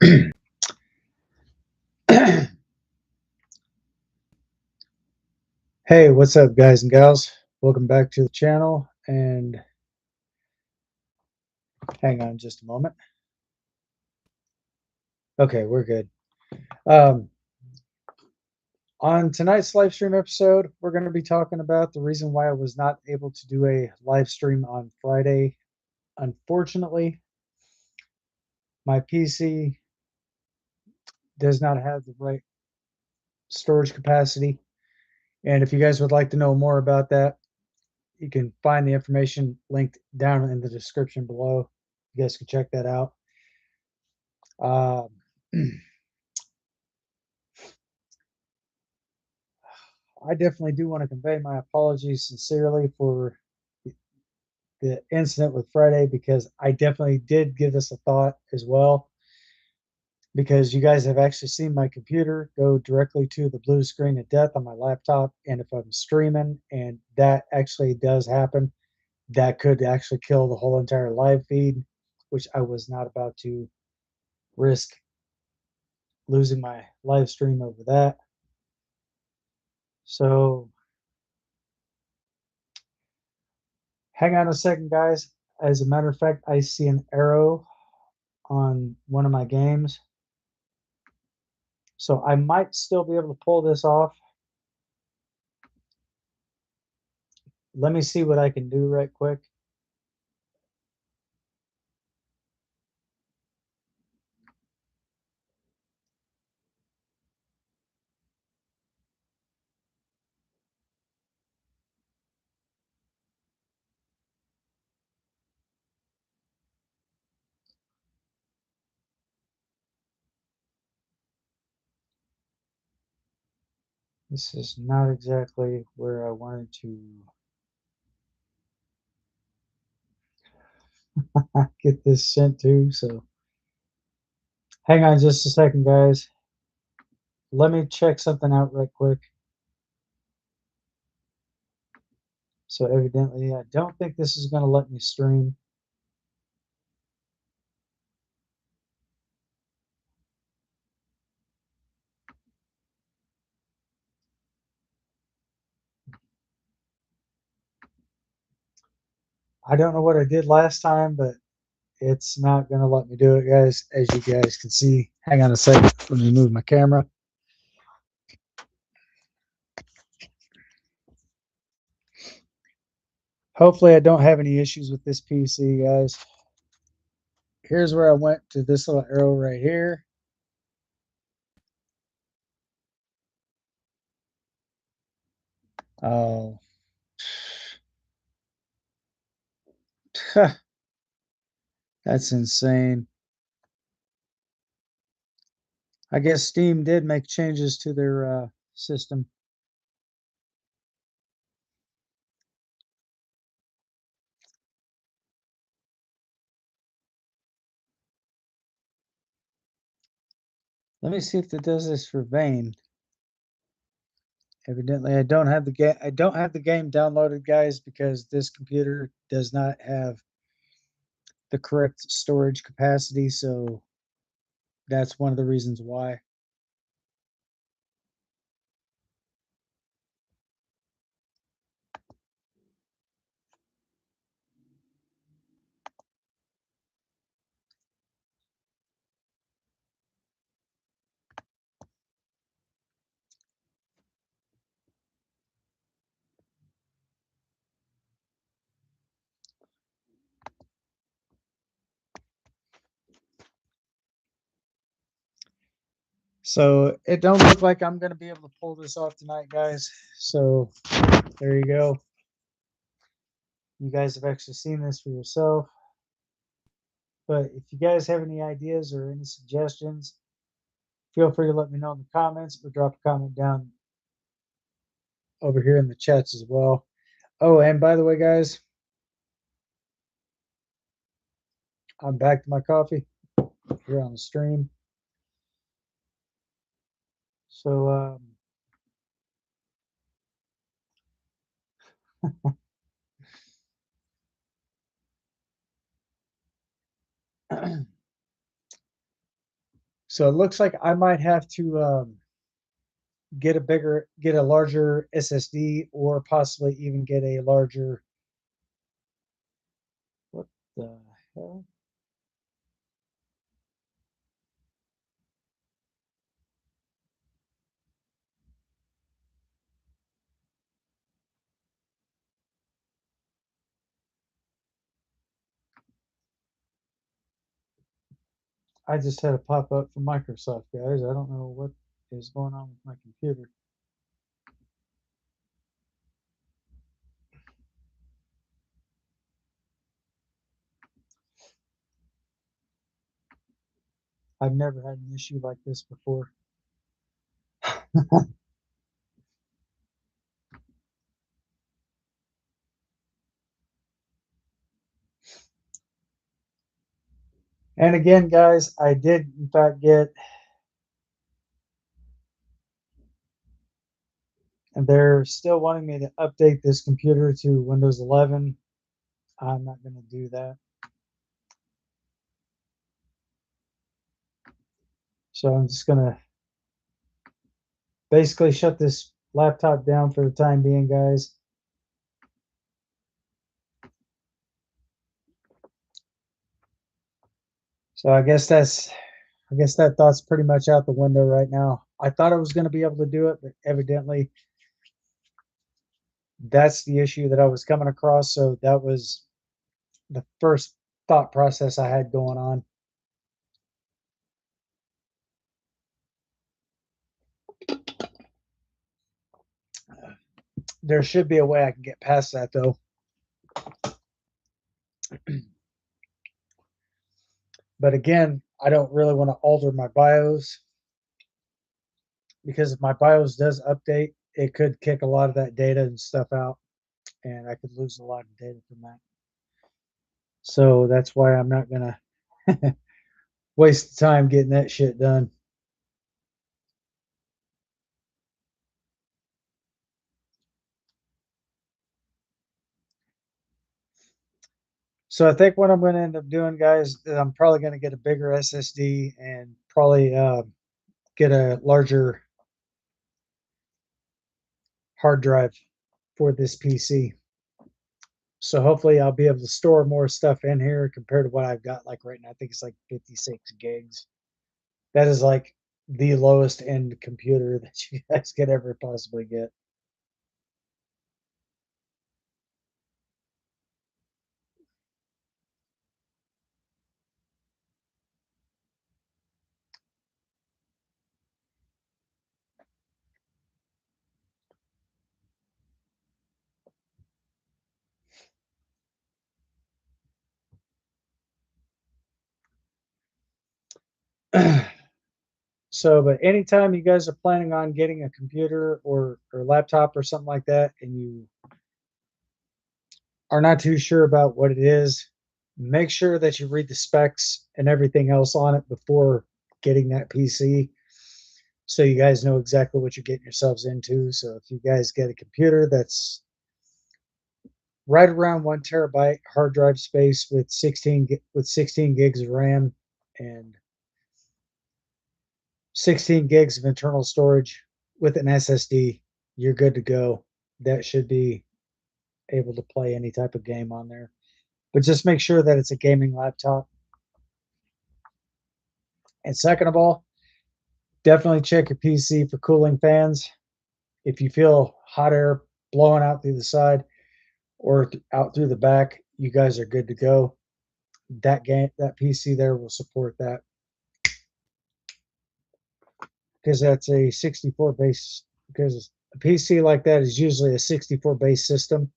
Hey, what's up, guys and gals? Welcome back to the channel. And hang on just a moment. Okay, we're good. Um, on tonight's live stream episode, we're going to be talking about the reason why I was not able to do a live stream on Friday. Unfortunately, my PC does not have the right storage capacity. And if you guys would like to know more about that, you can find the information linked down in the description below. You guys can check that out. Um, I definitely do want to convey my apologies sincerely for the incident with Friday, because I definitely did give this a thought as well. Because you guys have actually seen my computer go directly to the blue screen of death on my laptop. And if I'm streaming and that actually does happen, that could actually kill the whole entire live feed, which I was not about to risk losing my live stream over that. So hang on a second, guys. As a matter of fact, I see an arrow on one of my games. So I might still be able to pull this off. Let me see what I can do right quick. This is not exactly where I wanted to get this sent to. So hang on just a second, guys. Let me check something out right quick. So evidently, I don't think this is going to let me stream. I don't know what I did last time, but it's not going to let me do it, guys. As you guys can see, hang on a second. Let me move my camera. Hopefully, I don't have any issues with this PC, guys. Here's where I went to this little arrow right here. Oh, that's insane. I guess Steam did make changes to their system. Let me see if it does this for Vane. Evidently, I don't have the game. I don't have the game downloaded, guys, because this computer does not have the correct storage capacity. So that's one of the reasons why. So it don't look like I'm going to be able to pull this off tonight, guys. So there you go. You guys have actually seen this for yourself. But if you guys have any ideas or any suggestions, feel free to let me know in the comments or drop a comment down over here in the chats as well. Oh, and by the way, guys, I'm back to my coffee here on the stream. So, So it looks like I might have to get a larger SSD, or possibly even get a larger. What the hell? I just had a pop up from Microsoft, guys. I don't know what is going on with my computer. I've never had an issue like this before. And again, guys, I did in fact get, and they're still wanting me to update this computer to Windows 11. I'm not going to do that. So I'm just going to basically shut this laptop down for the time being, guys. So I guess that thought's pretty much out the window right now. I thought I was going to be able to do it, but evidently that's the issue that I was coming across. So that was the first thought process I had going on. There should be a way I can get past that, though. But again, I don't really want to alter my BIOS, because if my BIOS does update, it could kick a lot of that data and stuff out, and I could lose a lot of data from that. So that's why I'm not going to waste the time getting that shit done. So I think what I'm going to end up doing, guys, is I'm probably going to get a bigger SSD, and probably get a larger hard drive for this PC. So hopefully I'll be able to store more stuff in here compared to what I've got like right now. I think it's like 56 gigs. That is like the lowest end computer that you guys could ever possibly get. So, but anytime you guys are planning on getting a computer or laptop or something like that, and you are not too sure about what it is, make sure that you read the specs and everything else on it before getting that PC, so you guys know exactly what you're getting yourselves into. So if you guys get a computer that's right around 1 terabyte hard drive space with 16 gigs of RAM and 16 gigs of internal storage with an SSD, you're good to go. That should be able to play any type of game on there. But just make sure that it's a gaming laptop. And second of all, definitely check your PC for cooling fans. If you feel hot air blowing out through the side or out through the back, you guys are good to go. That PC there will support that, because that's a 64 base. Because a PC like that is usually a 64 base system.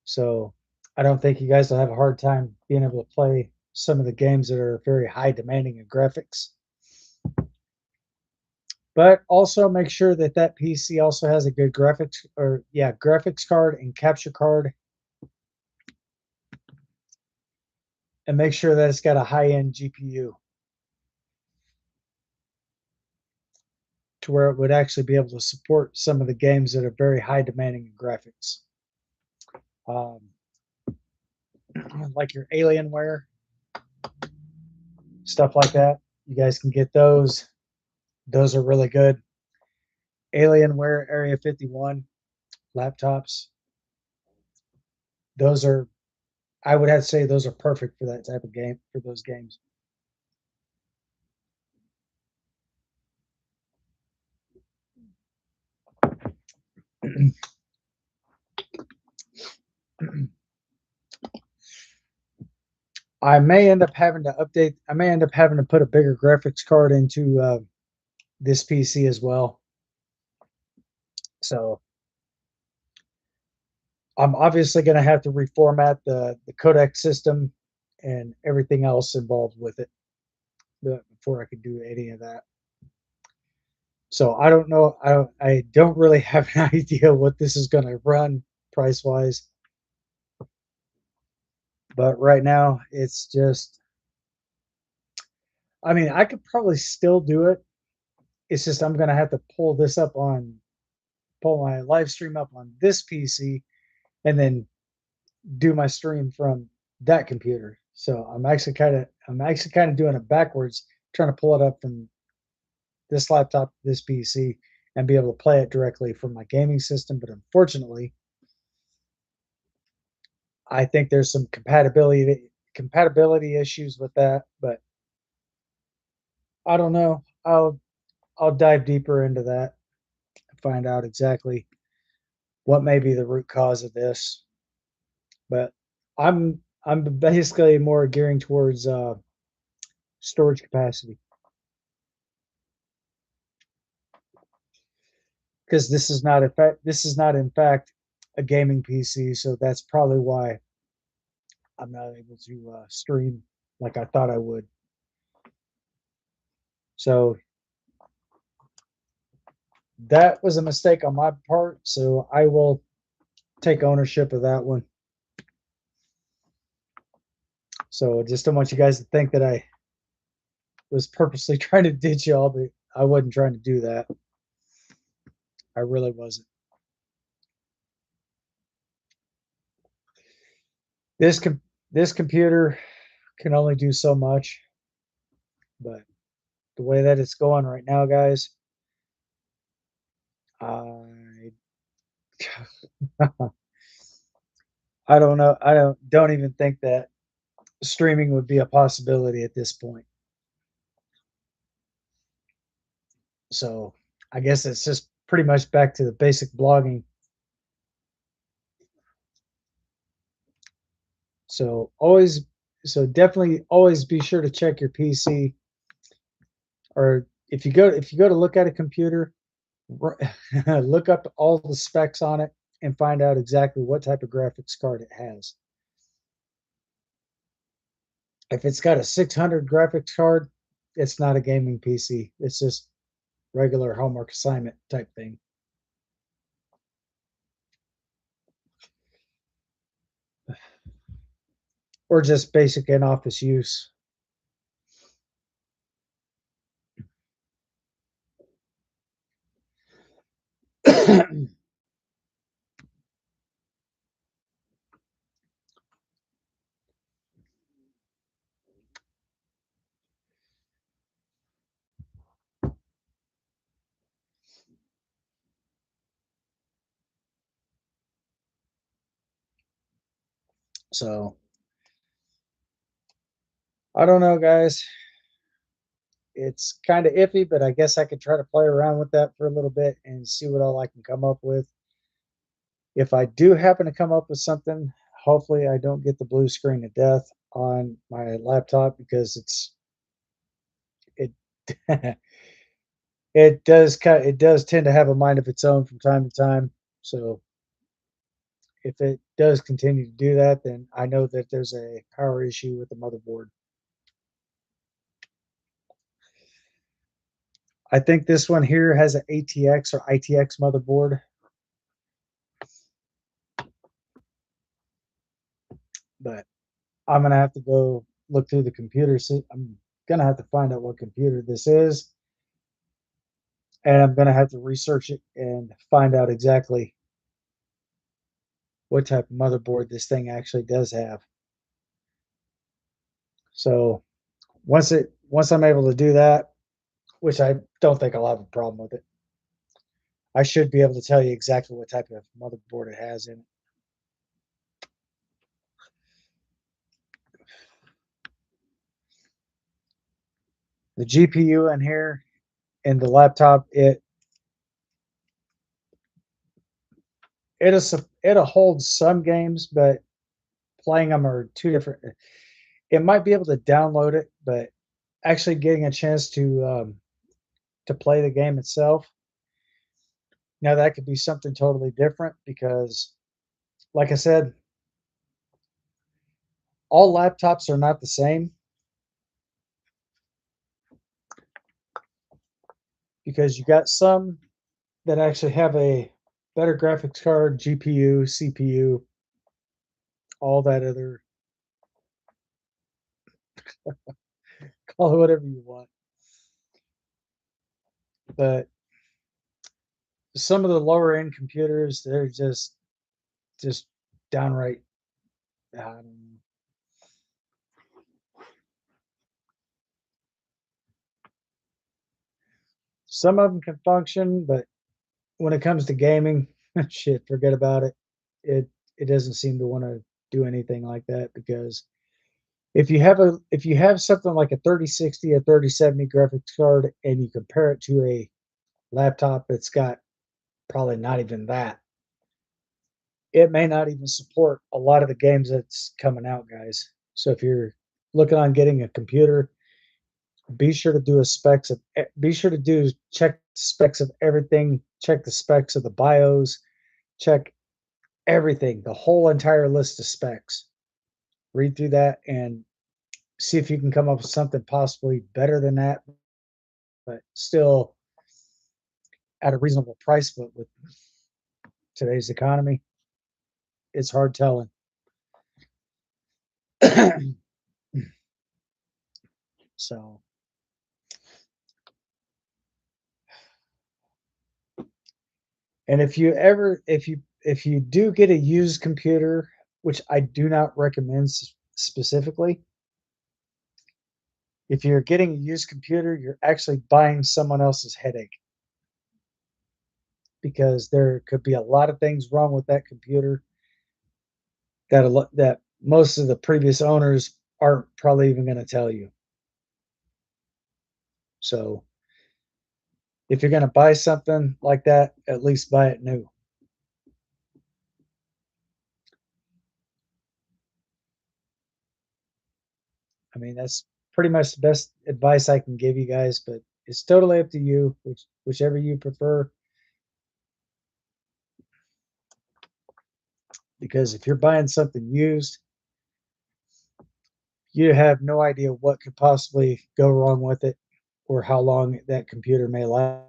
So I don't think you guys will have a hard time being able to play some of the games that are very high demanding in graphics. But also make sure that that PC also has a good graphics card and capture card, and make sure that it's got a high-end GPU to where it would actually be able to support some of the games that are very high demanding in graphics. Um, like your Alienware. stuff like that. You guys can get those. Those are really good. Alienware Area 51 laptops. Those are, I would have to say, those are perfect for that type of game, for those games. I may end up having to update. I may end up having to put a bigger graphics card into this PC as well. So I'm obviously going to have to reformat the codec system and everything else involved with it before I could do any of that. So I don't know. I don't really have an idea what this is going to run price wise. But right now it's just, I mean, I could probably still do it. It's just I'm going to have to pull my live stream up on this PC and then do my stream from that computer. So I'm actually kind of doing it backwards, trying to pull it up from this laptop to this PC and be able to play it directly from my gaming system. But unfortunately, I think there's some compatibility issues with that. But I don't know. I'll dive deeper into that and find out exactly what may be the root cause of this. But I'm basically more gearing towards storage capacity because this is not in fact a gaming PC, so that's probably why I'm not able to stream like I thought I would. So that was a mistake on my part. So I will take ownership of that one. So just don't want you guys to think that I was purposely trying to ditch y'all, but I wasn't trying to do that. I really wasn't. This com- this computer can only do so much, but the way that it's going right now, guys, I I don't know. I don't even think that streaming would be a possibility at this point. So I guess it's just pretty much back to the basic blogging. So always, so definitely always be sure to check your PC, or if you go to look at a computer, look up all the specs on it and find out exactly what type of graphics card it has. If it's got a 600 graphics card, it's not a gaming PC. It's just regular homework assignment type thing. Or just basic in office use. So I don't know, guys. It's kind of iffy, but I guess I could try to play around with that for a little bit and see what all I can come up with. If I do happen to come up with something, hopefully I don't get the blue screen of death on my laptop because it it does tend to have a mind of its own from time to time. So if it does continue to do that, then I know that there's a power issue with the motherboard. I think this one here has an ATX or ITX motherboard, but I'm gonna have to go look through the computer. I'm gonna have to find out what computer this is, and I'm gonna have to research it and find out exactly what type of motherboard this thing actually does have. So Once I'm able to do that, which I don't think I'll have a problem with it, I should be able to tell you exactly what type of motherboard it has in it. The GPU in here in the laptop, it'll hold some games, but playing them are two different. It might be able to download it, but actually getting a chance to play the game itself, now that could be something totally different because, like I said, all laptops are not the same because you got some that actually have a better graphics card, GPU, CPU, all that other, call it whatever you want. But some of the lower end computers, they're just downright. Um, some of them can function, but when it comes to gaming, shit, forget about it. It it doesn't seem to want to do anything like that because if you have something like a 3060, a 3070 graphics card, and you compare it to a laptop that's got probably not even that, it may not even support a lot of the games that's coming out, guys. So if you're looking on getting a computer, be sure to do a specs of be sure to do check specs of everything, check the specs of the BIOS, check everything, the whole entire list of specs. Read through that and see if you can come up with something possibly better than that, but still at a reasonable price. But with today's economy, it's hard telling. So, and if you do get a used computer, which I do not recommend specifically, if you're getting a used computer, you're actually buying someone else's headache because there could be a lot of things wrong with that computer that most of the previous owners aren't probably even going to tell you. So if you're going to buy something like that, at least buy it new. I mean, that's pretty much the best advice I can give you guys, but it's totally up to you, whichever you prefer. Because if you're buying something used, you have no idea what could possibly go wrong with it or how long that computer may last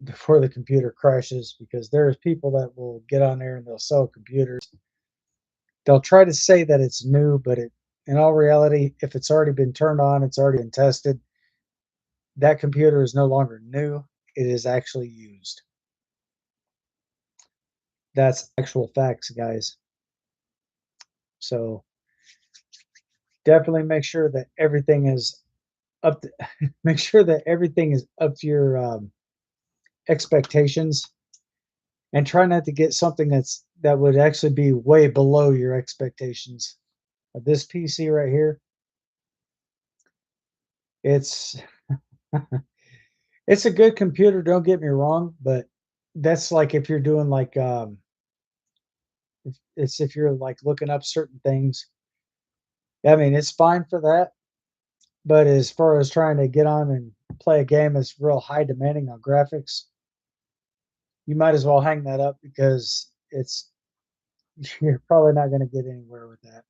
before the computer crashes. Because there's people that will get on there and they'll sell computers. They'll try to say that it's new, but in all reality, if it's already been turned on, it's already been tested. That computer is no longer new. It is actually used. That's actual facts, guys. So definitely make sure that everything is up to, make sure that everything is up to your expectations and try not to get something that would actually be way below your expectations. This PC right here, it's it's a good computer, don't get me wrong, but that's like if you're doing like it's if you're like looking up certain things. I mean, it's fine for that, but as far as trying to get on and play a game that's real high demanding on graphics, you might as well hang that up because it's you're probably not going to get anywhere with that.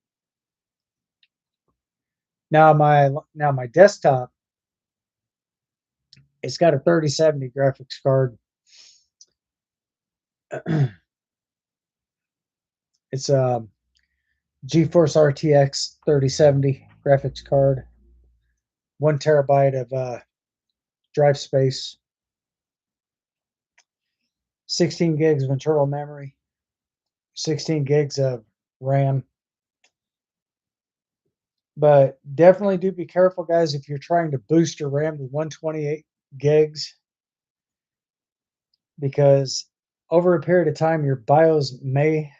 Now my desktop, it's got a 3070 graphics card. It's a GeForce RTX 3070 graphics card, 1 terabyte of drive space, 16 gigs of internal memory, 16 gigs of RAM. But definitely do be careful, guys, if you're trying to boost your RAM to 128 gigs, because over a period of time, your BIOS may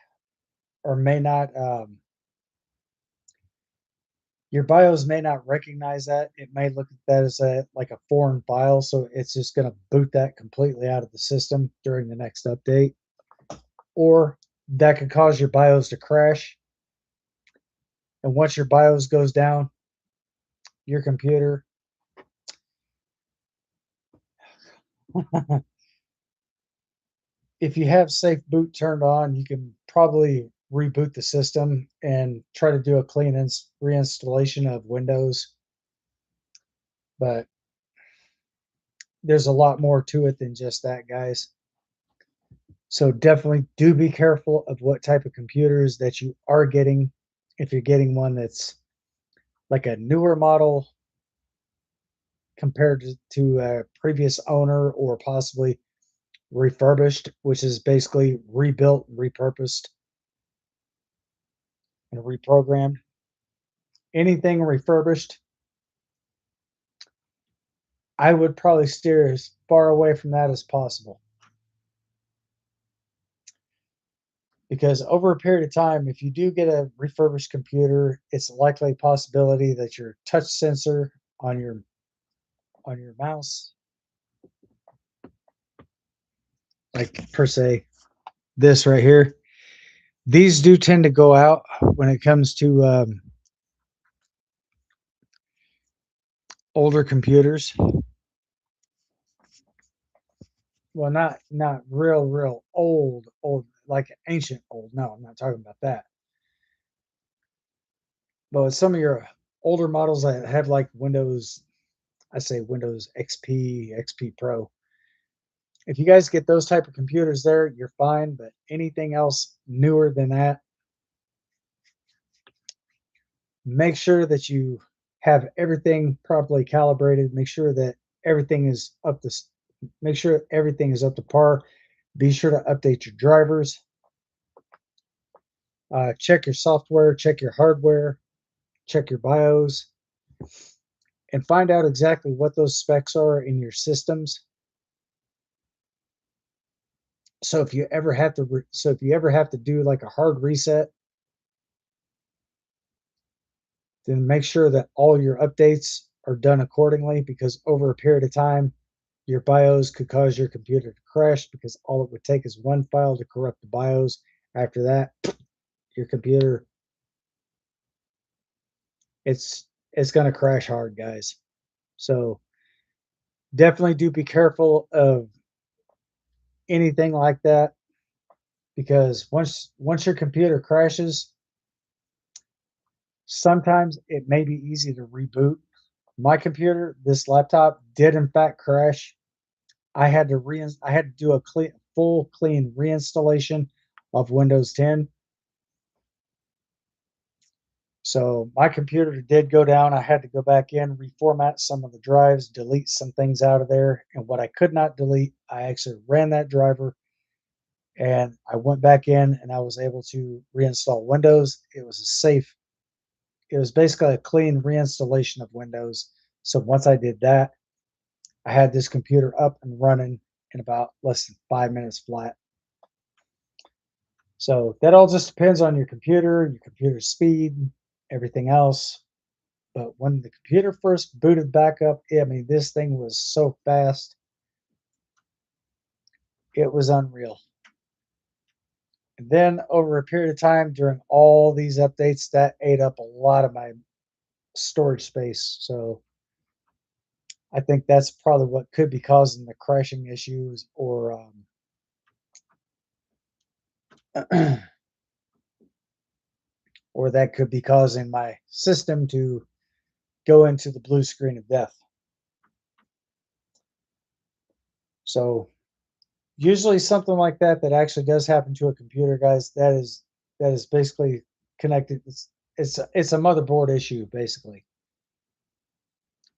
or may not your BIOS may not recognize that. It may look at that as a like a foreign file, so it's just going to boot that completely out of the system during the next update, or that could cause your BIOS to crash. And once your BIOS goes down, your computer if you have safe boot turned on, you can probably reboot the system and try to do a clean reinstallation of Windows. But there's a lot more to it than just that, guys. So definitely do be careful of what type of computers that you are getting. If you're getting one that's like a newer model compared to a previous owner, or possibly refurbished, which is basically rebuilt, repurposed, and reprogrammed. Anything refurbished, I would probably steer as far away from that as possible. Because over a period of time, if you do get a refurbished computer, it's a likely possibility that your touch sensor on your mouse, like per se this right here, these do tend to go out when it comes to older computers. Well, not real old like ancient old. No, I'm not talking about that. But with some of your older models that have like Windows, I say Windows XP, XP Pro. If you guys get those type of computers there, you're fine. But anything else newer than that, make sure that you have everything properly calibrated. Make sure that everything is up to make sure everything is up to par. Be sure to update your drivers. Check your software, check your hardware, check your BIOS, and find out exactly what those specs are in your systems. So if you ever have to do like a hard reset, then make sure that all your updates are done accordingly, because over a period of time, your BIOS could cause your computer to crash, because all it would take is one file to corrupt the BIOS. After that, your computer, it's going to crash hard, guys. So definitely do be careful of anything like that, because once your computer crashes, sometimes it may be easy to reboot. My computer, this laptop, did in fact crash. I had to do a full clean reinstallation of Windows 10. So my computer did go down. I had to go back in, reformat some of the drives, delete some things out of there. And what I could not delete, I actually ran that driver, and I went back in and I was able to reinstall Windows. It was basically a clean reinstallation of Windows. So once I did that, I had this computer up and running in about less than 5 minutes flat. So that all just depends on your computer speed, everything else. But when the computer first booted back up, I mean, this thing was so fast. It was unreal. And then over a period of time, during all these updates, that ate up a lot of my storage space. So I think that's probably what could be causing the crashing issues, or that could be causing my system to go into the blue screen of death. So usually something like that actually does happen to a computer, guys, that is basically connected. It's a motherboard issue, basically.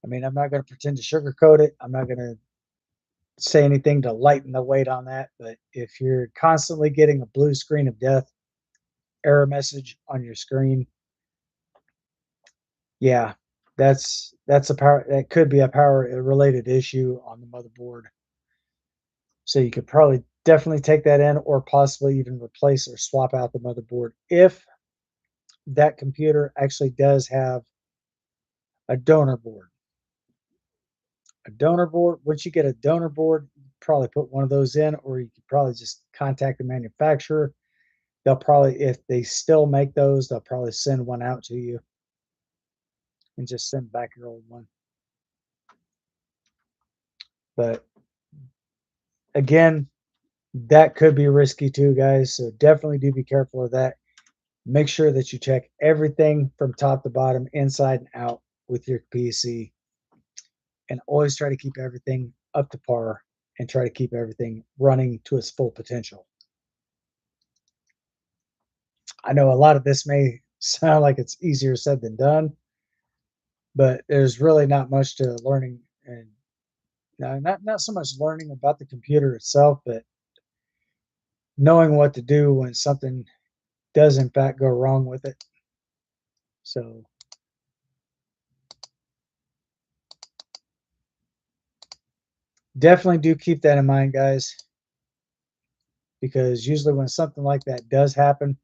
I mean, I'm not going to pretend to sugarcoat it. I'm not going to say anything to lighten the weight on that. But if you're constantly getting a blue screen of death, error message on your screen. Yeah, that's a power, that could be a power related issue on the motherboard. So you could probably definitely take that in, or possibly even replace or swap out the motherboard if that computer actually does have a donor board. A donor board, once you get a donor board, you probably put one of those in, or you could probably just contact the manufacturer. They'll probably, if they still make those, they'll probably send one out to you and just send back your old one. But again, that could be risky too, guys. So definitely do be careful of that. Make sure that you check everything from top to bottom, inside and out with your PC. And always try to keep everything up to par and try to keep everything running to its full potential. I know a lot of this may sound like it's easier said than done, but there's really not much to learning, and not so much learning about the computer itself, but knowing what to do when something does in fact go wrong with it. So definitely do keep that in mind, guys, because usually when something like that does happen,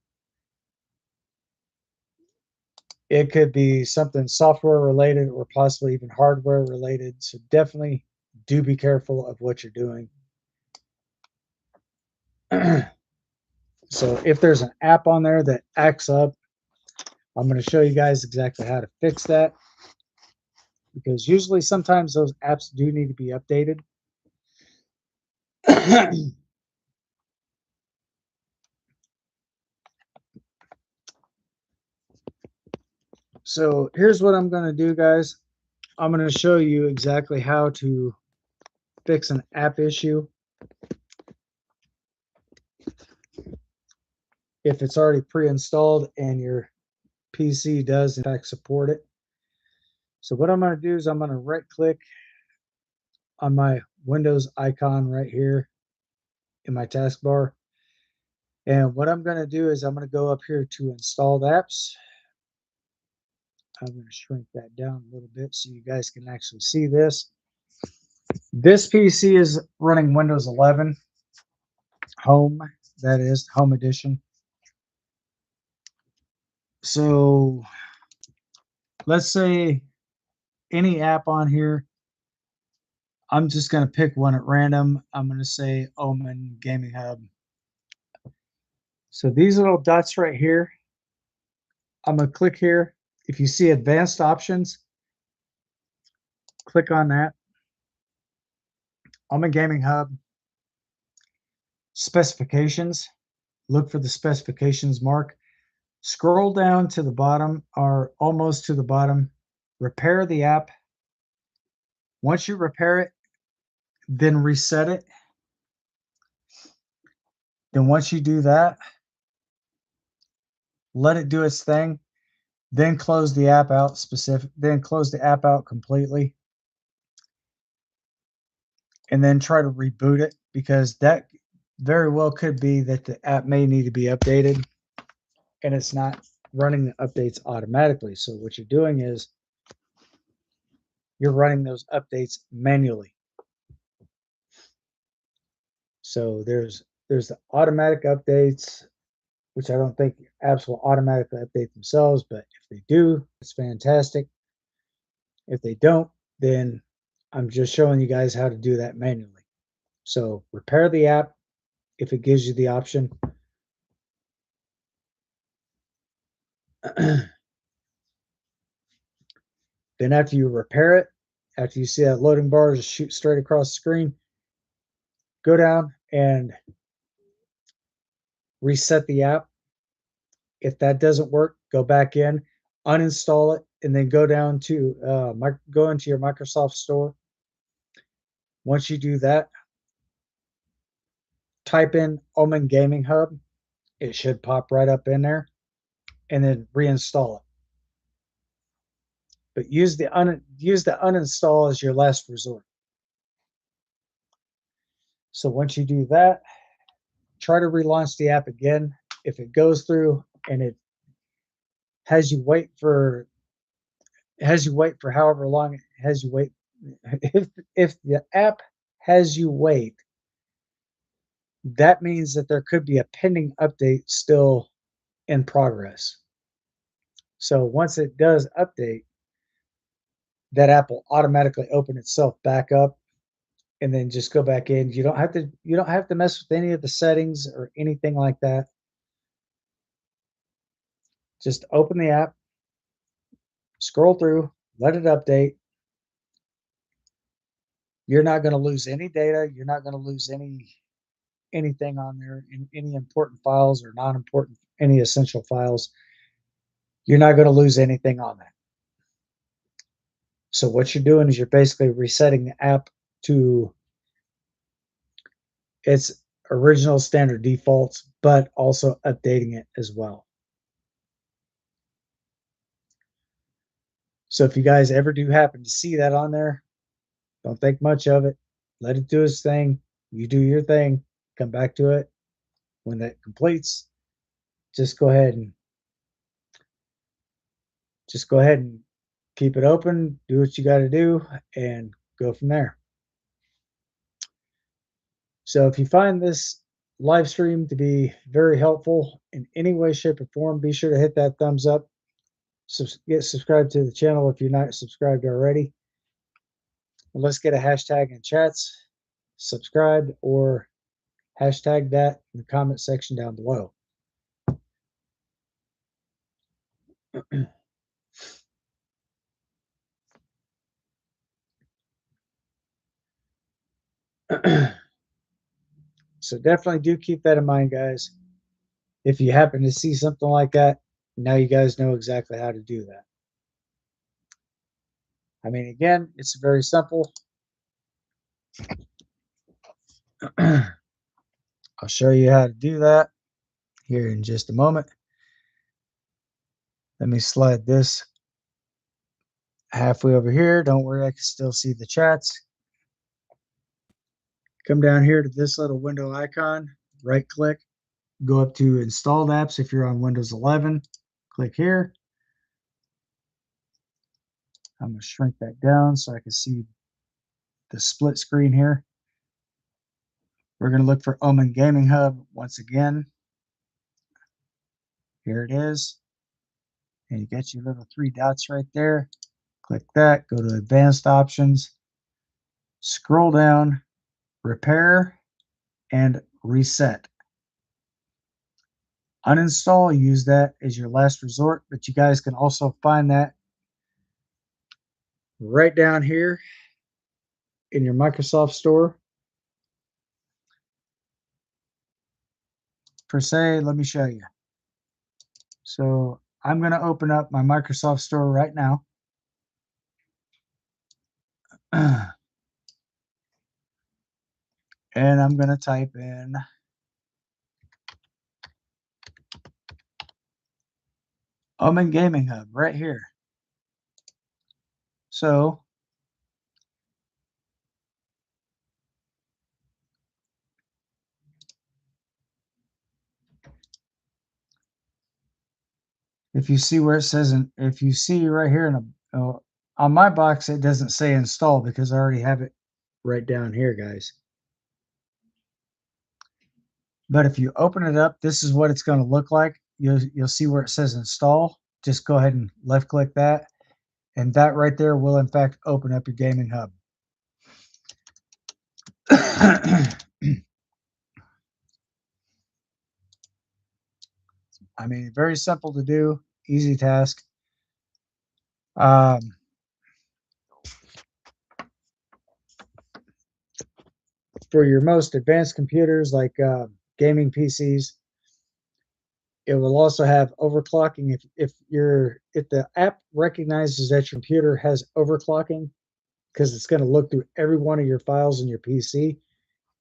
it could be something software related or possibly even hardware related. So definitely do be careful of what you're doing. So if there's an app on there that acts up, I'm going to show you guys exactly how to fix that, because usually sometimes those apps do need to be updated. So here's what I'm going to do, guys. I'm going to show you exactly how to fix an app issue if it's already pre-installed and your PC does in fact support it. So what I'm going to do is I'm going to right click on my Windows icon right here in my taskbar. And what I'm going to do is I'm going to go up here to installed apps. I'm going to shrink that down a little bit so you guys can actually see this. This PC is running Windows 11 Home, that is Home Edition. So let's say any app on here, I'm just going to pick one at random. I'm going to say Omen Gaming Hub. So these little dots right here, I'm going to click here. If you see advanced options, click on that. Omen Gaming Hub. Specifications. Look for the specifications mark. Scroll down to the bottom, or almost to the bottom. Repair the app. Once you repair it, then reset it. Then once you do that, let it do its thing. Then close the app out then close the app out completely. And then try to reboot it, because that very well could be that the app may need to be updated and it's not running the updates automatically. So what you're doing is you're running those updates manually. So there's the automatic updates, which I don't think apps will automatically update themselves, but if they do, it's fantastic. If they don't, then I'm just showing you guys how to do that manually. So repair the app if it gives you the option. Then after you repair it, after you see that loading bar just shoot straight across the screen, go down and reset the app. If that doesn't work, go back in, uninstall it, and then go down to go into your Microsoft Store. Once you do that, type in Omen Gaming Hub. It should pop right up in there, and then reinstall it. But use the uninstall as your last resort. So once you do that, try to relaunch the app again. If it goes through, and it has you wait for however long it has you wait. If the app has you wait, that means that there could be a pending update still in progress. So once it does update, that app will automatically open itself back up and then just go back in. You don't have to mess with any of the settings or anything like that. Just open the app, scroll through, let it update. You're not going to lose any data. You're not going to lose anything on there, in any important files or non-important, any essential files. You're not going to lose anything on that. So what you're doing is you're basically resetting the app to its original standard defaults, but also updating it as well. So if you guys ever do happen to see that on there, don't think much of it. Let it do its thing. You do your thing. Come back to it. When that completes, just go ahead and keep it open, do what you got to do, and go from there. So if you find this live stream to be very helpful in any way, shape, or form, be sure to hit that thumbs up. Get subscribed to the channel if you're not subscribed already. And let's get a hashtag in chats, subscribed, or hashtag that in the comment section down below. So definitely do keep that in mind, guys. If you happen to see something like that, now you guys know exactly how to do that. I mean, again, it's very simple. I'll show you how to do that here in just a moment. Let me slide this halfway over here. Don't worry, I can still see the chats. Come down here to this little window icon, right click, go up to installed apps. If you're on Windows 11, click here. I'm going to shrink that down so I can see the split screen here. We're going to look for Omen Gaming Hub once again. Here it is. And you get your little 3 dots right there. Click that, go to advanced options, scroll down, repair, and reset. Uninstall, use that as your last resort, but you guys can also find that right down here in your Microsoft Store. Per se, let me show you. So I'm going to open up my Microsoft Store right now. And I'm going to type in Omen Gaming Hub right here. So if you see where it says, if you see right here on my box, it doesn't say install because I already have it right down here, guys. But if you open it up, this is what it's going to look like. You'll see where it says install. Just go ahead and left click that. And that right there will in fact open up your gaming hub. I mean, very simple to do, easy task. For your most advanced computers like gaming PCs, it will also have overclocking. If the app recognizes that your computer has overclocking, because it's going to look through every one of your files in your PC,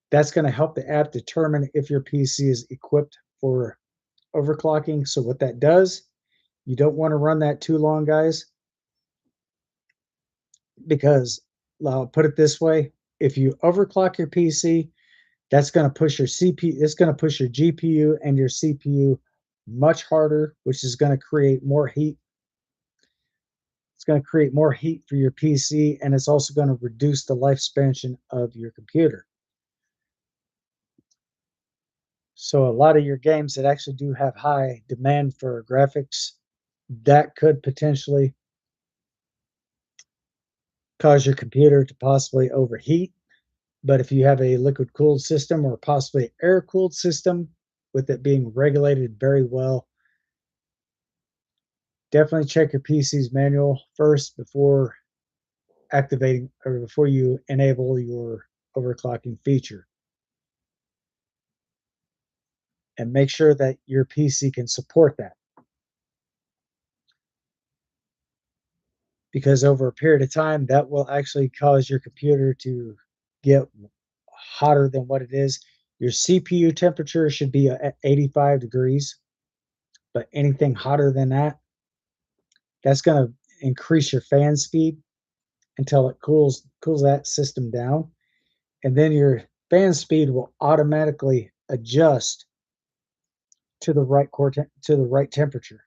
that's going to help the app determine if your PC is equipped for overclocking. So what that does, you don't want to run that too long, guys, because I'll put it this way: if you overclock your PC, that's going to push your CPU. It's going to push your GPU and your CPU much harder, which is going to create more heat. It's going to create more heat for your PC, and it's also going to reduce the lifespan of your computer. So a lot of your games that actually do have high demand for graphics, that could potentially cause your computer to possibly overheat. But if you have a liquid cooled system or possibly air cooled system with it being regulated very well, definitely check your PC's manual first before activating or before you enable your overclocking feature. And make sure that your PC can support that. Because over a period of time, that will actually cause your computer to get hotter than what it is. Your CPU temperature should be at 85 degrees, but anything hotter than that, that's going to increase your fan speed until it cools that system down, and then your fan speed will automatically adjust to the right temperature.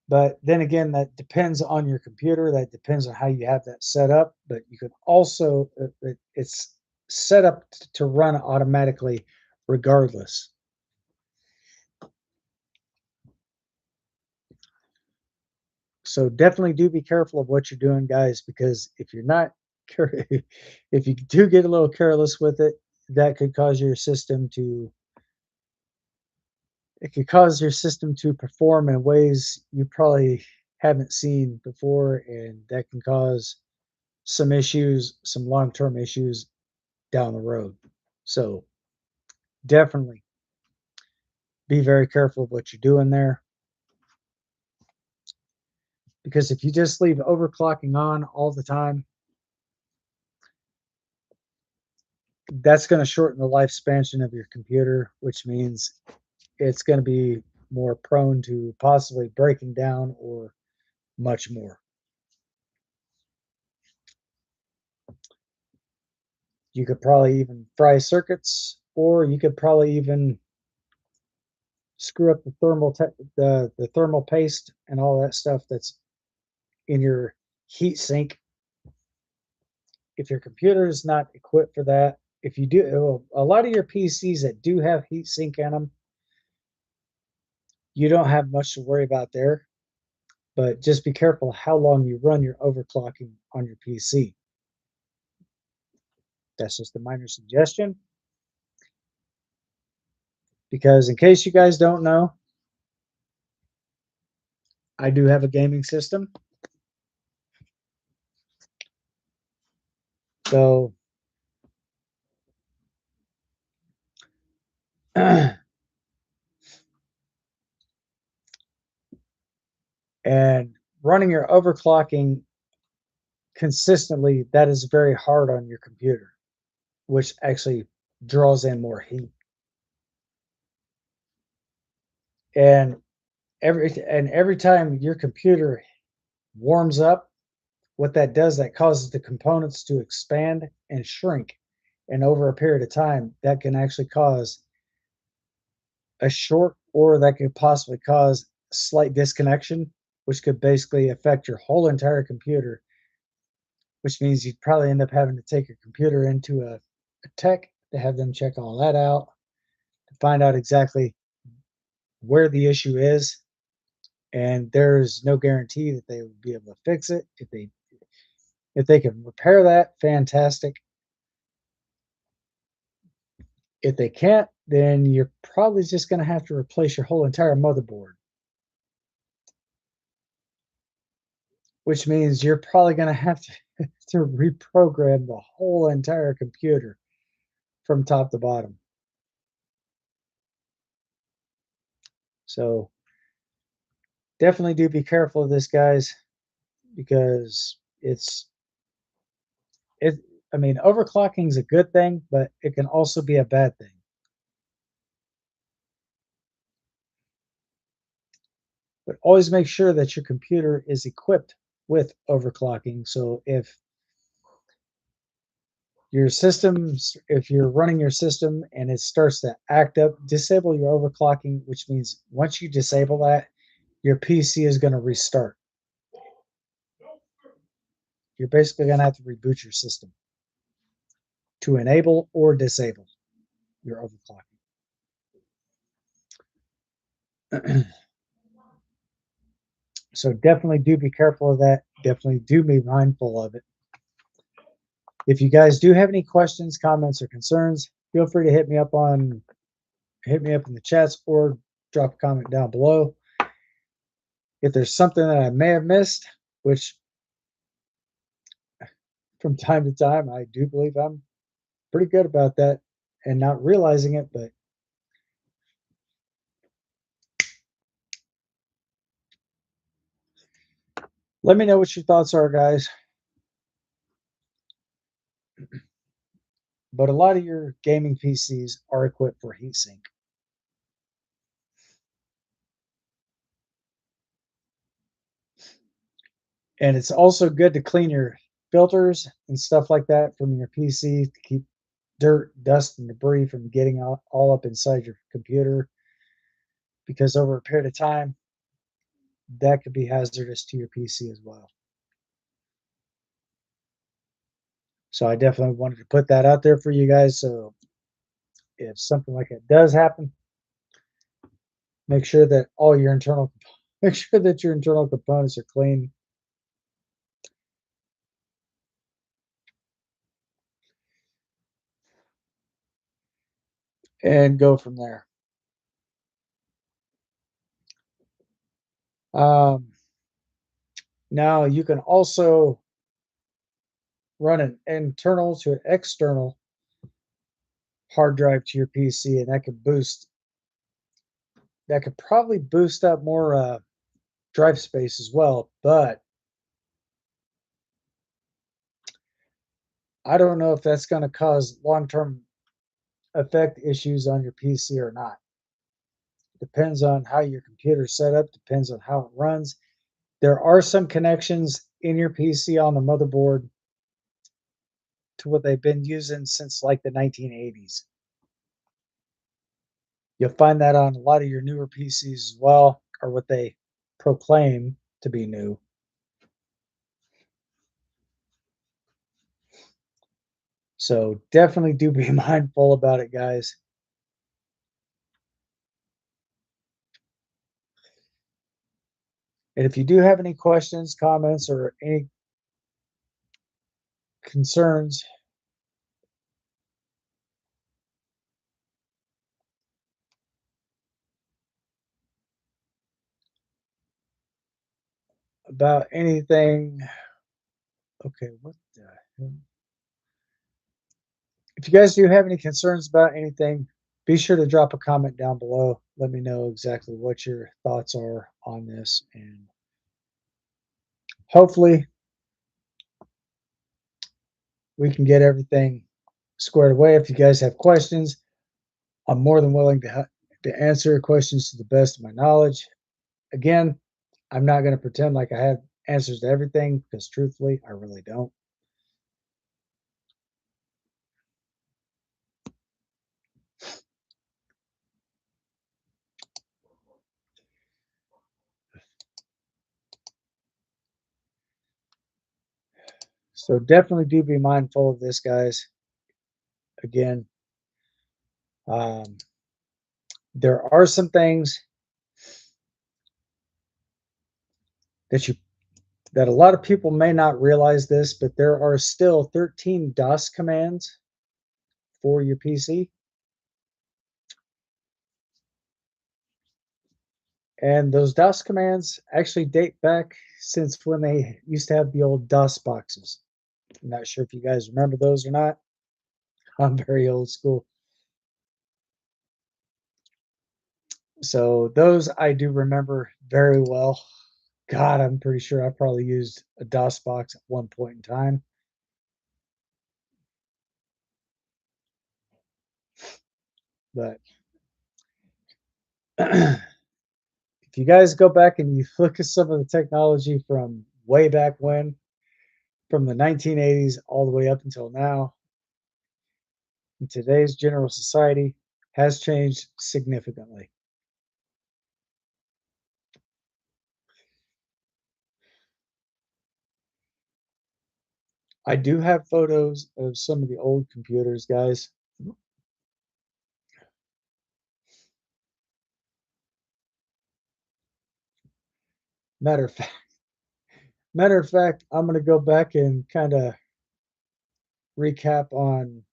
But then again, that depends on your computer. That depends on how you have that set up. But you can also it's set up to run automatically regardless. So definitely do be careful of what you're doing, guys, because if you're not if you do get a little careless with it, that could cause your system to it could cause your system to perform in ways you probably haven't seen before, and that can cause some issues, some long-term issues down the road. So definitely be very careful of what you're doing there, because if you just leave overclocking on all the time, that's going to shorten the lifespan of your computer, which means it's going to be more prone to possibly breaking down or much more. You could probably even fry circuits, or you could probably even screw up the thermal paste and all that stuff that's in your heat sink. If your computer is not equipped for that, if you do, a lot of your PCs that do have heat sink in them, you don't have much to worry about there. But just be careful how long you run your overclocking on your PC. That's just a minor suggestion. Because in case you guys don't know, I do have a gaming system. So and running your overclocking consistently, that is very hard on your computer, which actually draws in more heat. And every time your computer warms up, what that does, that causes the components to expand and shrink. And over a period of time, that can actually cause a short, or that could possibly cause slight disconnection, which could basically affect your whole entire computer, which means you'd probably end up having to take your computer into a tech to have them check all that out to find out exactly where the issue is. And there's no guarantee that they would be able to fix it. If they can repair that, fantastic. If they can't, then you're probably just going to have to replace your whole entire motherboard, which means you're probably going to have to reprogram the whole entire computer from top to bottom. So definitely do be careful of this, guys, because it. I mean, overclocking is a good thing, but it can also be a bad thing. But always make sure that your computer is equipped with overclocking. So if Your systems, if you're running your system and it starts to act up, disable your overclocking, which means once you disable that, your PC is going to restart. You're basically going to have to reboot your system to enable or disable your overclocking. So definitely do be careful of that. Definitely do be mindful of it. If you guys do have any questions, comments, or concerns, feel free to hit me up in the chats or drop a comment down below. If there's something that I may have missed, which from time to time I do believe I'm pretty good about that and not realizing it, but let me know what your thoughts are, guys. But a lot of your gaming PCs are equipped for heatsink. And it's also good to clean your filters and stuff like that from your PC to keep dirt, dust, and debris from getting all up inside your computer, because over a period of time, that could be hazardous to your PC as well. So I definitely wanted to put that out there for you guys. So if something like that does happen, make sure that your internal components are clean. And go from there. Now you can also run an internal to an external hard drive to your PC, and that could probably boost up more drive space as well. But I don't know if that's going to cause long-term effect issues on your PC or not. Depends on how your computer's set up, depends on how it runs. There are some connections in your PC on the motherboard to what they've been using since like the 1980s. You'll find that on a lot of your newer PCs as well, or what they proclaim to be new. So definitely do be mindful about it, guys. And if you do have any questions, comments, or any concerns, about anything, okay, what the hell? If you guys do have any concerns about anything, be sure to drop a comment down below. Let me know exactly what your thoughts are on this, and hopefully we can get everything squared away. If you guys have questions, I'm more than willing to answer your questions to the best of my knowledge. Again, I'm not going to pretend like I have answers to everything, because truthfully, I really don't. So definitely do be mindful of this, guys. Again, um, there are some things that a lot of people may not realize this, but there are still 13 DOS commands for your PC. And those DOS commands actually date back since when they used to have the old DOS boxes. I'm not sure if you guys remember those or not. I'm very old school. So those I do remember very well. God, I'm pretty sure I probably used a DOS box at one point in time. But if you guys go back and you look at some of the technology from way back when, from the 1980s all the way up until now, in today's general society has changed significantly. I do have photos of some of the old computers, guys. Matter of fact, I'm going to go back and kind of recap on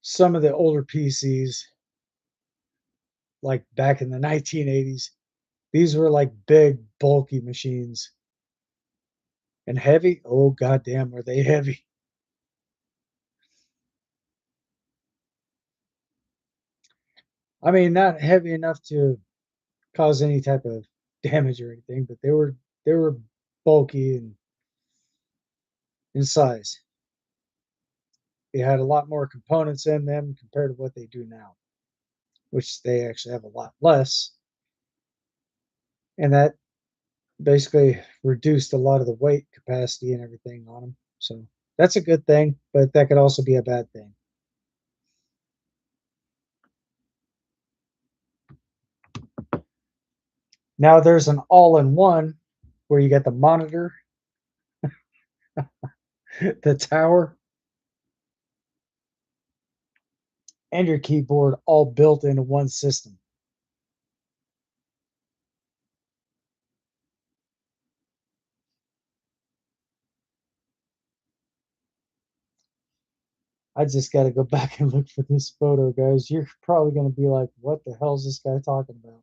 some of the older PCs, like back in the 1980s. These were like big, bulky machines and heavy. Oh, goddamn, were they heavy? I mean, not heavy enough to cause any type of damage or anything, but they were bulky and in size. They had a lot more components in them compared to what they do now, which they actually have a lot less, and that basically reduced a lot of the weight capacity and everything on them. So that's a good thing, but that could also be a bad thing. Now there's an all-in-one where you get the monitor, the tower, and your keyboard all built into one system. I just got to go back and look for this photo, guys. You're probably going to be like, what the hell is this guy talking about?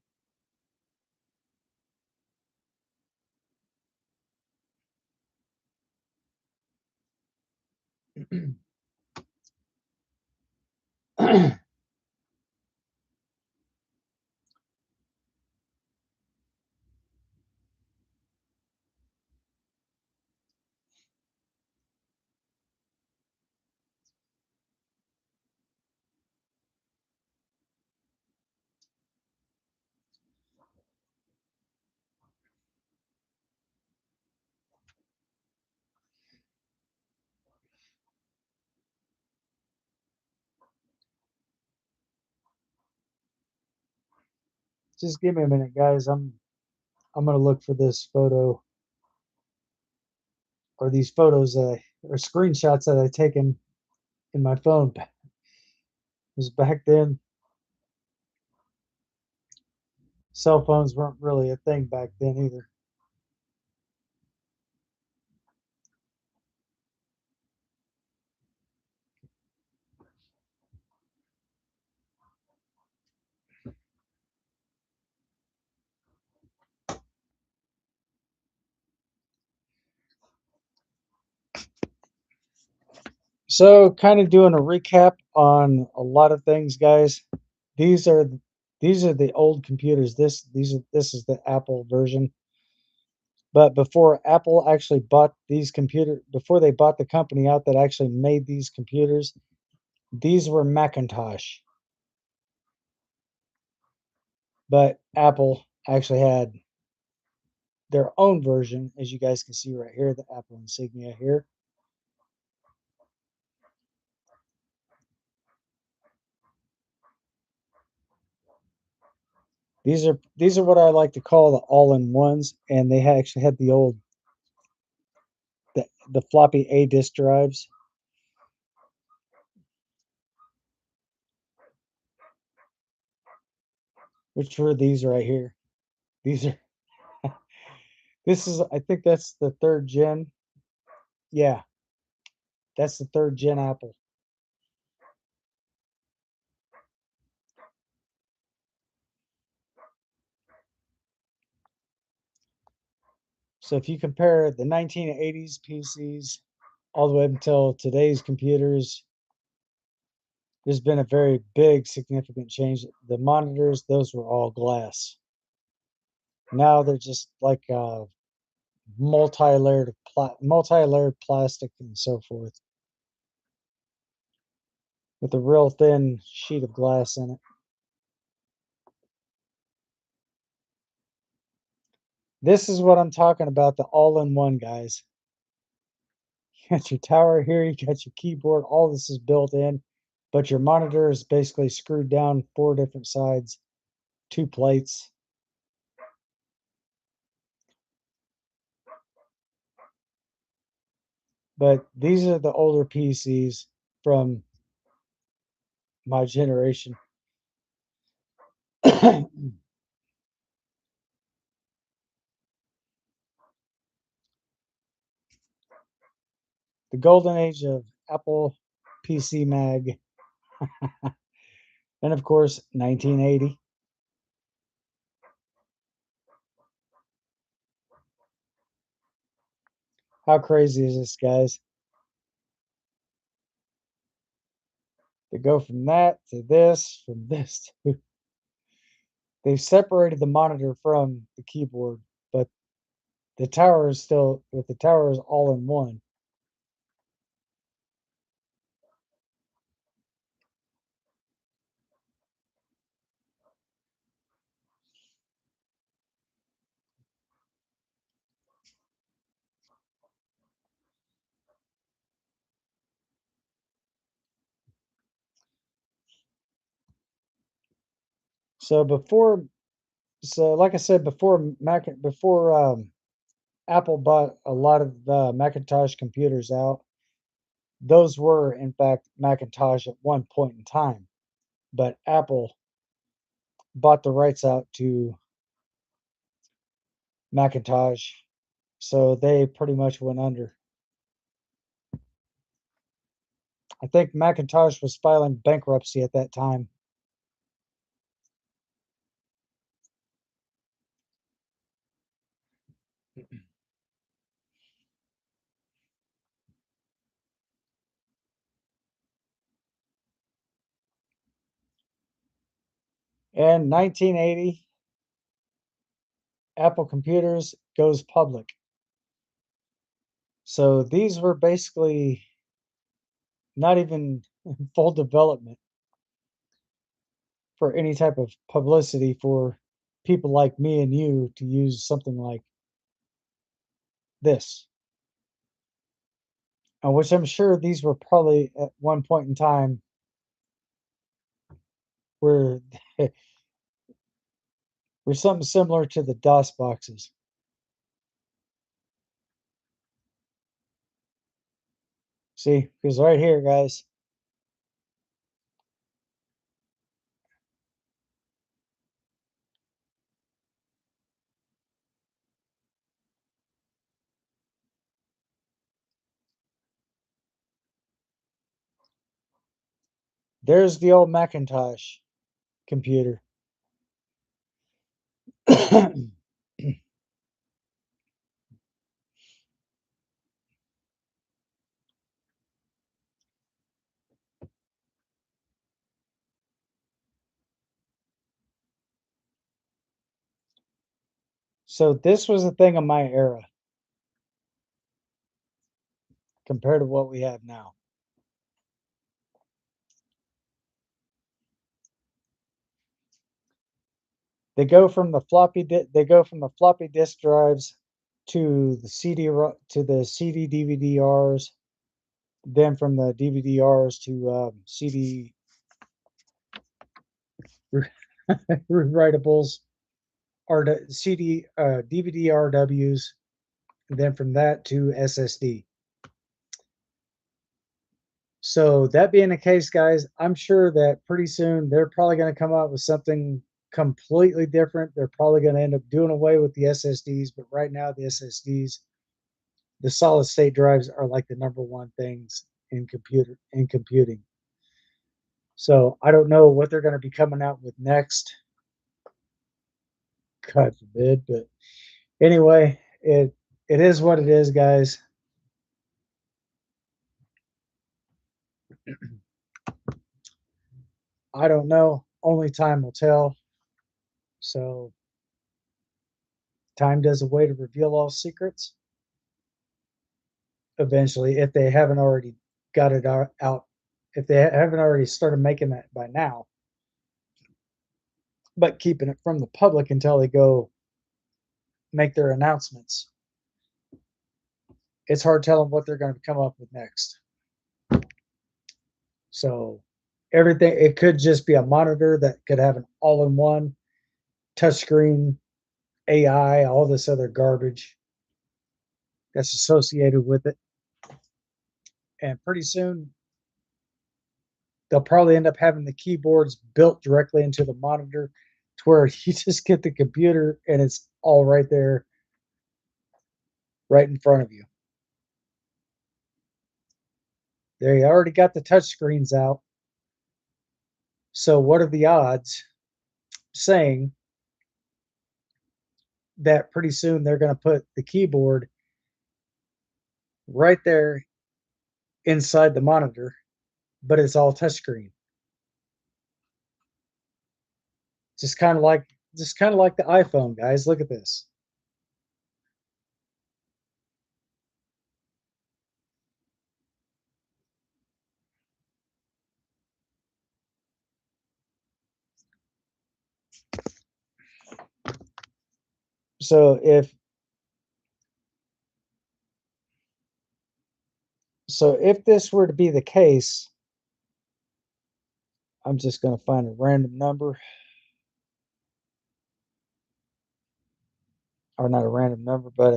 Just give me a minute, guys. I'm going to look for this photo or these photos or screenshots that I taken in my phone. It was back then. Cell phones weren't really a thing back then either. So, kind of doing a recap on a lot of things, guys. These are these are the old computers. This is the Apple version. But before Apple actually bought these computer, before they bought the company out that actually made these computers, these were Macintosh. But Apple actually had their own version, as you guys can see right here, the Apple insignia here. These are what I like to call the all-in-ones, and they actually had the old the floppy A disk drives, which were these right here. These are this is I think that's the third gen. Yeah, that's the third gen Apple. So if you compare the 1980s PCs all the way up until today's computers, there's been a very big significant change. The monitors, those were all glass. Now they're just like multi-layered plastic and so forth with a real thin sheet of glass in it. This is what I'm talking about, the all-in-one, guys. You got your tower here, you got your keyboard, all this is built in, but your monitor is basically screwed down 4 different sides, 2 plates. But these are the older PCs from my generation. The golden age of Apple PC Mag, and of course 1980. How crazy is this, guys? To go from that to this, from this to they've separated the monitor from the keyboard, but the tower is still with the tower is all in one. So like I said before, Apple bought a lot of the Macintosh computers out. Those were in fact Macintosh at one point in time, but Apple bought the rights out to Macintosh, so they pretty much went under. I think Macintosh was filing bankruptcy at that time. In 1980, Apple Computers goes public. So these were basically not even full development for any type of publicity for people like me and you to use something like this. Which I'm sure these were probably at one point in time were were something similar to the DOS boxes. See, because right here, guys, there's the old Macintosh computer. So this was a thing of my era compared to what we have now. They go from the floppy disk drives to the CD DVD-Rs, then from the DVD-Rs to CD rewritables, CD DVD-RWs, and then from that to SSD. So that being the case, guys, I'm sure that pretty soon they're probably going to come out with something completely different. They're probably going to end up doing away with the SSDs, but right now the SSDs, the solid state drives are like the number one things in computing. So I don't know what they're going to be coming out with next. God forbid, but anyway, it is what it is, guys. I don't know. Only time will tell. So time does a way to reveal all secrets eventually, if they haven't already got it out, if they haven't already started making that by now, but keeping it from the public until they go make their announcements. it's hard telling what they're going to come up with next. So everything, it could just be a monitor that could have an all-in-one touchscreen, AI, all this other garbage that's associated with it. And pretty soon, they'll probably end up having the keyboards built directly into the monitor to where you just get the computer and it's all right there, right in front of you. They already got the touch screens out. So what are the odds saying that pretty soon they're going to put the keyboard right there inside the monitor, but it's all touchscreen? Just kind of like the iPhone, guys. Look at this. So if this were to be the case, I'm just going to find a random number, or not a random number, but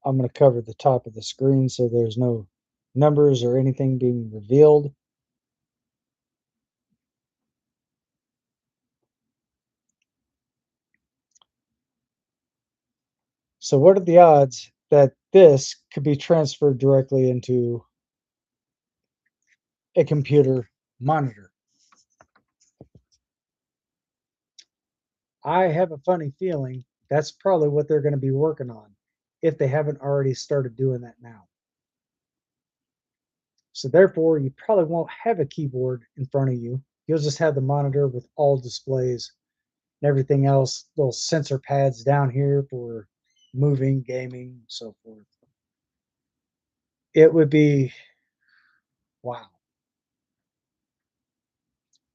I'm going to cover the top of the screen so there's no numbers or anything being revealed. So what are the odds that this could be transferred directly into a computer monitor? I have a funny feeling that's probably what they're going to be working on if they haven't already started doing that now. So therefore, you probably won't have a keyboard in front of you. You'll just have the monitor with all displays and everything else, little sensor pads down here for moving, gaming, so forth. It would be, wow,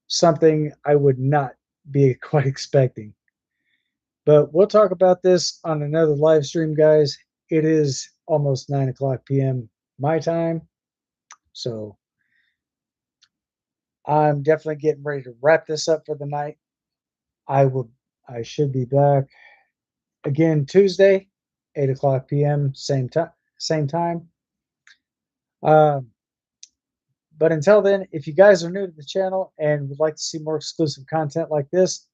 something I would not be quite expecting. But we'll talk about this on another live stream, guys. It is almost 9 o'clock p.m. my time. So I'm definitely getting ready to wrap this up for the night. I should be back again Tuesday, 8 o'clock p.m. Same time. Um, but until then, if you guys are new to the channel and would like to see more exclusive content like this,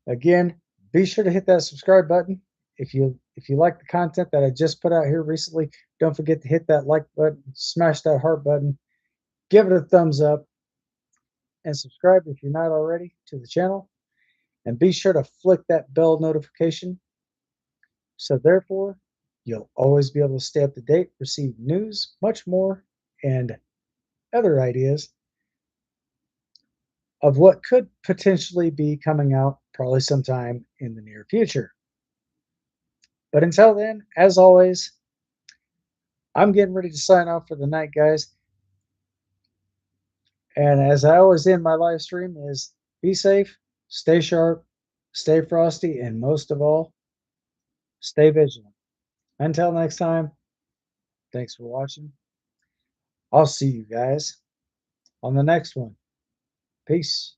again, be sure to hit that subscribe button. If you like the content that I just put out here recently, don't forget to hit that like button, smash that heart button, give it a thumbs up, and subscribe if you're not already to the channel. And be sure to flick that bell notification so therefore you'll always be able to stay up to date, receive news, much more, and other ideas of what could potentially be coming out probably sometime in the near future. But until then, as always, I'm getting ready to sign off for the night, guys. And as I always end my live stream is be safe, stay sharp, stay frosty, and most of all, stay vigilant. Until next time, thanks for watching. I'll see you guys on the next one. Peace.